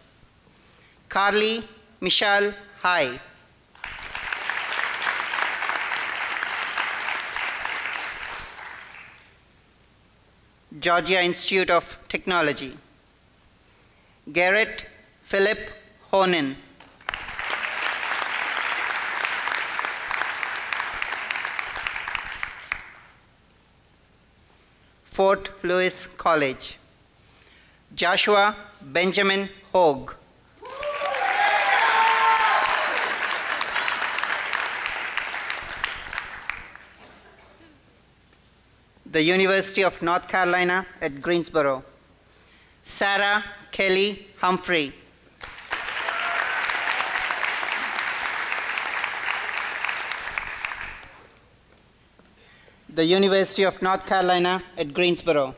Carly Michelle High. Georgia Institute of Technology, Garrett Philip Honan. Fort Lewis College, Joshua Benjamin Hogue. The University of North Carolina at Greensboro, Sarah Kelly Humphrey. The University of North Carolina at Greensboro,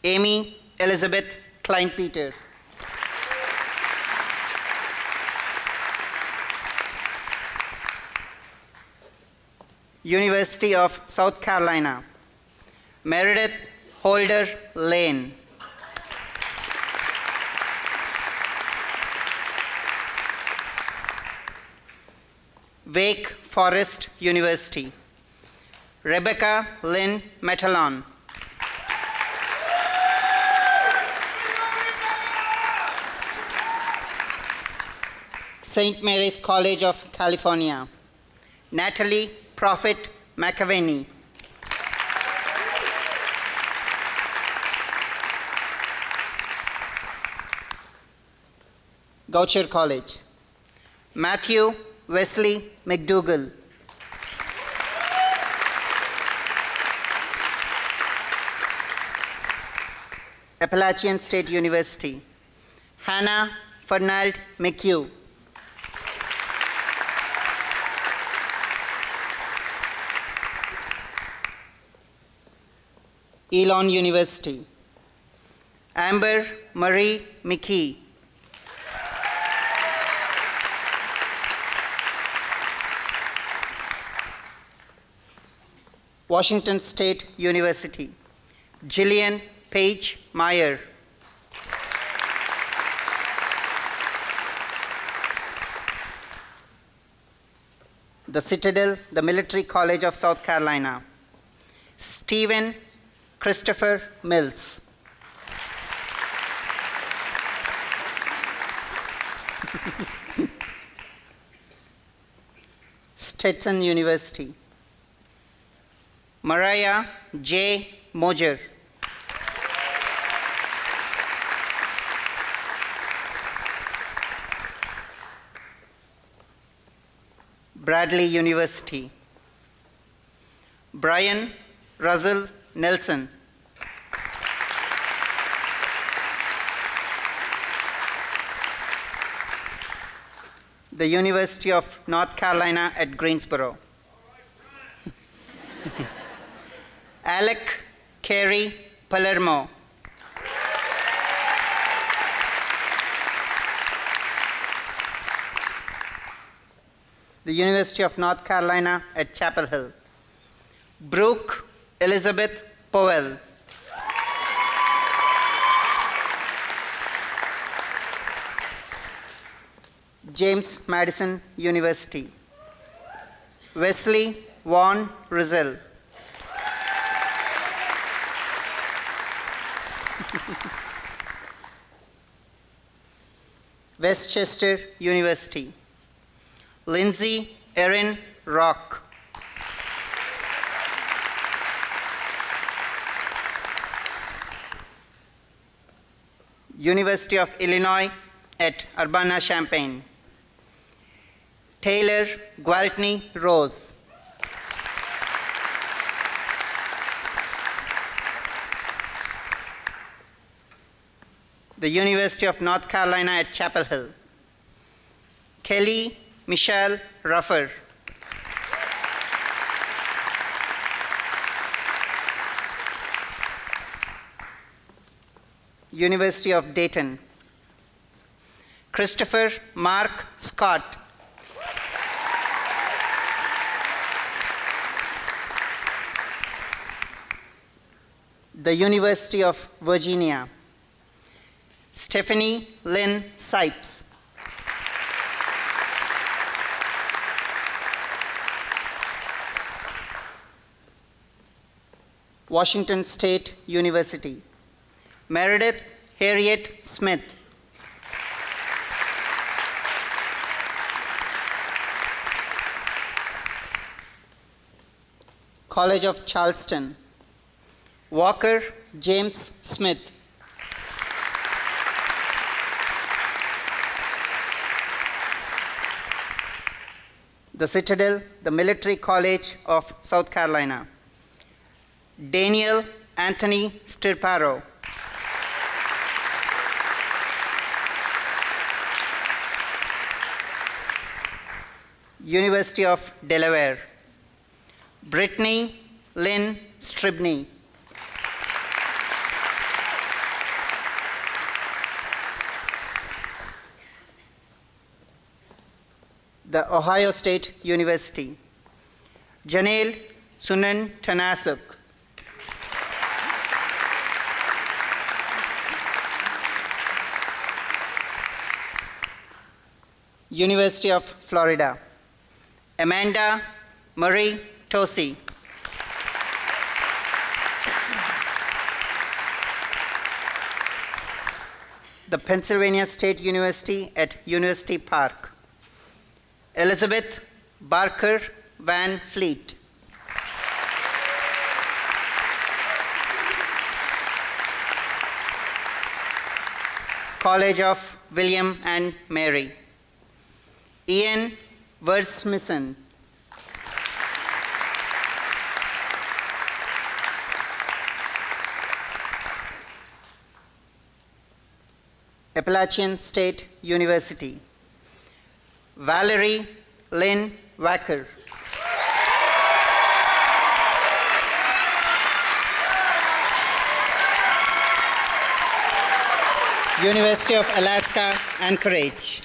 Amy Elizabeth Klein-Peter. University of South Carolina, Meredith Holder Lane. Wake Forest University, Rebecca Lynn Metalon. St. Mary's College of California, Natalie Prophet McAvaney. Goucher College, Matthew Wesley McDougall. Appalachian State University, Hannah Fernald McHugh. Elon University, Amber Marie McKee. Washington State University, Jillian Page Meyer. The Citadel, the Military College of South Carolina, Stephen Christopher Mills. Stetson University, Mariah J. Moser. Bradley University, Brian Russell Nelson. The University of North Carolina at Greensboro, Alec Carey Palermo. The University of North Carolina at Chapel Hill, Brooke Elizabeth Powell. James Madison University, Wesley Von Rizal. Westchester University. Lindsay Erin Rock. University of Illinois at Urbana-Champaign. Taylor Gwaltney Rose. The University of North Carolina at Chapel Hill. Kelly Michelle Ruffer. University of Dayton. Christopher Mark Scott. The University of Virginia. Stephanie Lynn Sipes. Washington State University. Meredith Harriet Smith. College of Charleston. Walker James Smith. The Citadel, the Military College of South Carolina. Daniel Anthony Stirparo. University of Delaware. Brittany Lynn Stribney. The Ohio State University. Janelle Sunan Tanasuk. University of Florida. Amanda Marie Tosi. The Pennsylvania State University at University Park. Elizabeth Barker Van Fleet. College of William and Mary. Ian Versmison. Appalachian State University. Valerie Lynn Wacker. University of Alaska, Anchorage.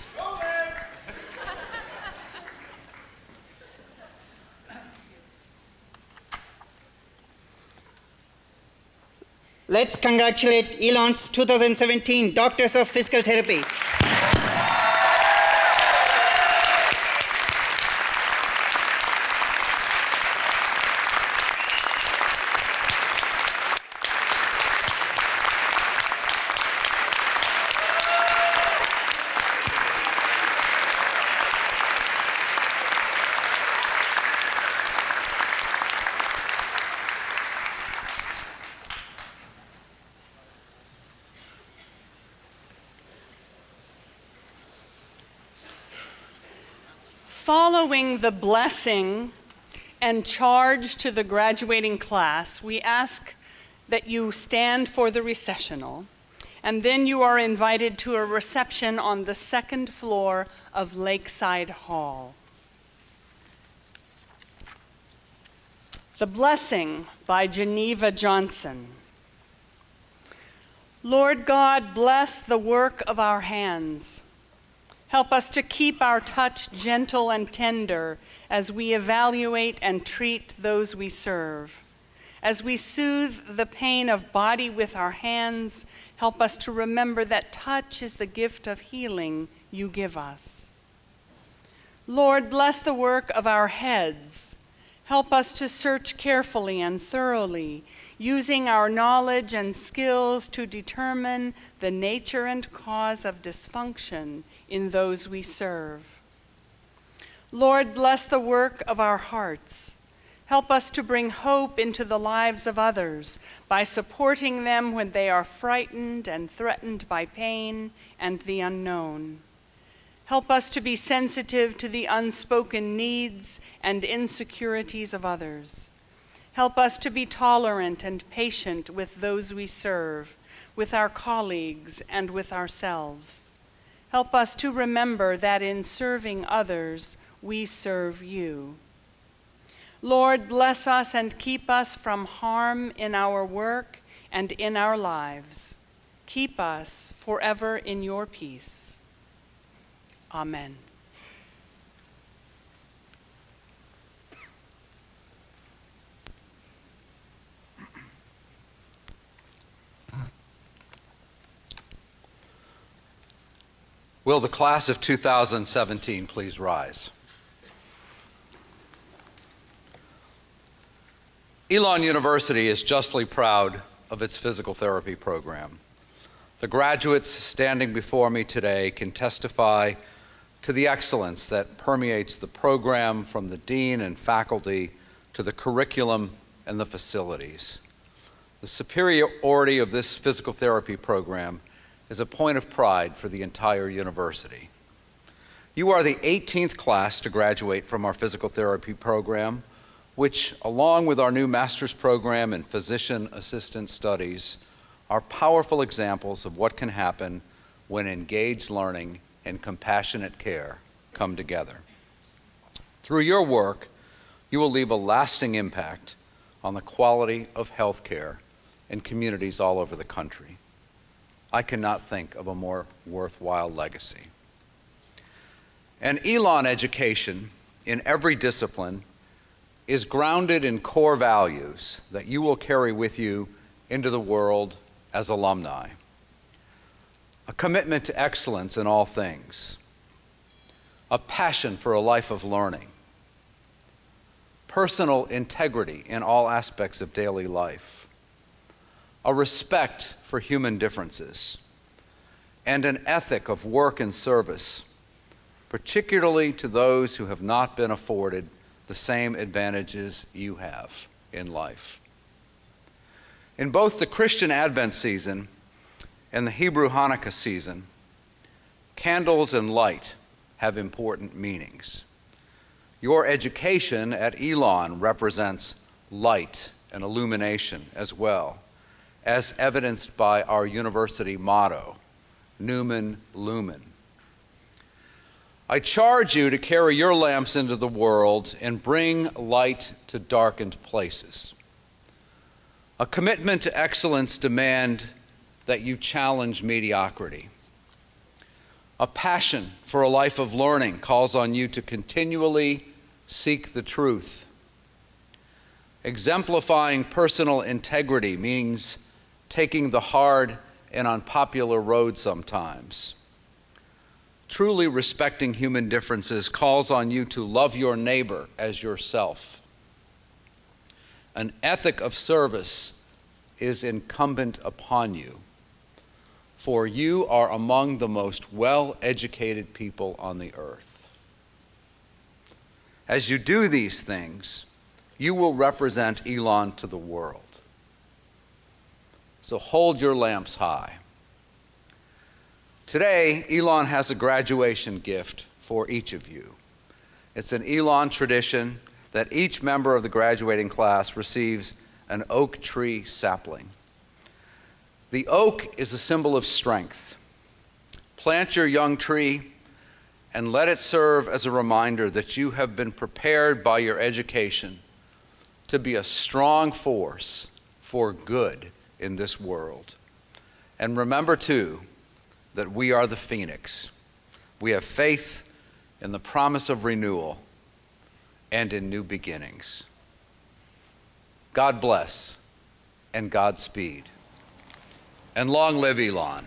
Let's congratulate Elon's 2017 Doctors of Physical Therapy.
Following the blessing and charge to the graduating class, we ask that you stand for the recessional, and then you are invited to a reception on the second floor of Lakeside Hall. The Blessing by Geneva Johnson. Lord God, bless the work of our hands. Help us to keep our touch gentle and tender as we evaluate and treat those we serve. As we soothe the pain of body with our hands, help us to remember that touch is the gift of healing you give us. Lord, bless the work of our heads. Help us to search carefully and thoroughly, using our knowledge and skills to determine the nature and cause of dysfunction in those we serve. Lord, bless the work of our hearts. Help us to bring hope into the lives of others by supporting them when they are frightened and threatened by pain and the unknown. Help us to be sensitive to the unspoken needs and insecurities of others. Help us to be tolerant and patient with those we serve, with our colleagues, and with ourselves. Help us to remember that in serving others, we serve you. Lord, bless us and keep us from harm in our work and in our lives. Keep us forever in your peace. Amen.
Will the class of 2017 please rise? Elon University is justly proud of its physical therapy program. The graduates standing before me today can testify to the excellence that permeates the program, from the dean and faculty to the curriculum and the facilities. The superiority of this physical therapy program is a point of pride for the entire university. You are the 18th class to graduate from our physical therapy program, which, along with our new master's program in physician assistant studies, are powerful examples of what can happen when engaged learning and compassionate care come together. Through your work, you will leave a lasting impact on the quality of health care in communities all over the country. I cannot think of a more worthwhile legacy. An Elon education in every discipline is grounded in core values that you will carry with you into the world as alumni. A commitment to excellence in all things, a passion for a life of learning, personal integrity in all aspects of daily life, a respect for human differences, and an ethic of work and service, particularly to those who have not been afforded the same advantages you have in life. In both the Christian Advent season and the Hebrew Hanukkah season, candles and light have important meanings. Your education at Elon represents light and illumination as well, as evidenced by our university motto, Numen Lumen. I charge you to carry your lamps into the world and bring light to darkened places. A commitment to excellence demands that you challenge mediocrity. A passion for a life of learning calls on you to continually seek the truth. Exemplifying personal integrity means taking the hard and unpopular road sometimes. Truly respecting human differences calls on you to love your neighbor as yourself. An ethic of service is incumbent upon you, for you are among the most well-educated people on the earth. As you do these things, you will represent Elon to the world. So hold your lamps high. Today, Elon has a graduation gift for each of you. It's an Elon tradition that each member of the graduating class receives an oak tree sapling. The oak is a symbol of strength. Plant your young tree and let it serve as a reminder that you have been prepared by your education to be a strong force for good in this world. And remember, too, that we are the phoenix. We have faith in the promise of renewal and in new beginnings. God bless and Godspeed. And long live Elon.